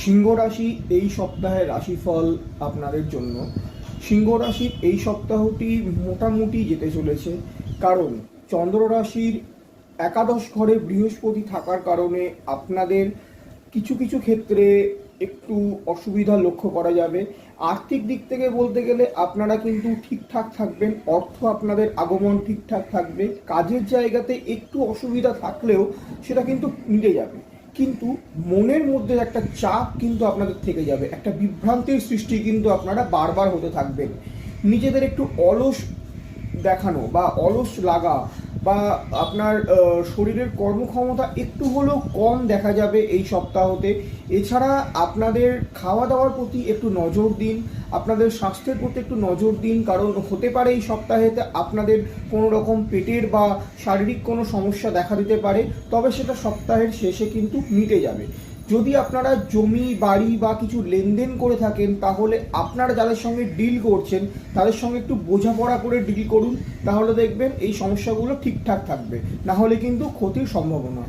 সিংহ রাশি এই সপ্তাহের রাশিফল আপনাদের জন্য। সিংহ রাশির এই সপ্তাহটি মোটামুটি যেতে চলেছে, কারণ চন্দ্র রাশির একাদশ ঘরে বৃহস্পতি থাকার কারণে আপনাদের কিছু কিছু ক্ষেত্রে একটু অসুবিধা লক্ষ্য করা যাবে। আর্থিক দিক থেকে বলতে গেলে আপনারা কিন্তু ঠিকঠাক থাকবেন, অর্থ আপনাদের আগমন ঠিকঠাক থাকবে। কাজের জায়গাতে একটু অসুবিধা থাকলেও সেটা কিন্তু মিটে যাবে, কিন্তু মনের মধ্যে একটা চাপ কিন্তু আপনাদের থেকে যাবে, একটা বিভ্রান্তির সৃষ্টি কিন্তু আপনারা বারবার হতে থাকবেন। নিজেদের একটু অলস দেখানো বা অলস লাগা বা আপনার শরীরের কর্মক্ষমতা একটু হলেও কম দেখা যাবে এই সপ্তাহতে। এছাড়া আপনাদের খাওয়া দাওয়ার প্রতি একটু নজর দিন, আপনাদের স্বাস্থ্যের প্রতি একটু নজর দিন, কারণ হতে পারে এই সপ্তাহেতে আপনাদের কোনো রকম পেটের বা শারীরিক কোনো সমস্যা দেখা দিতে পারে, তবে সেটা সপ্তাহের শেষে কিন্তু মিটে যাবে। যদি আপনারা জমি বাড়ি বা কিছু লেনদেন করে থাকেন, তাহলে আপনারা যাদের সঙ্গে ডিল করছেন তাদের সঙ্গে একটু বোঝাপড়া করে ডিল করুন, তাহলে দেখবেন এই সমস্যাগুলো ঠিকঠাক থাকবে, না হলে কিন্তু ক্ষতির সম্ভাবনা।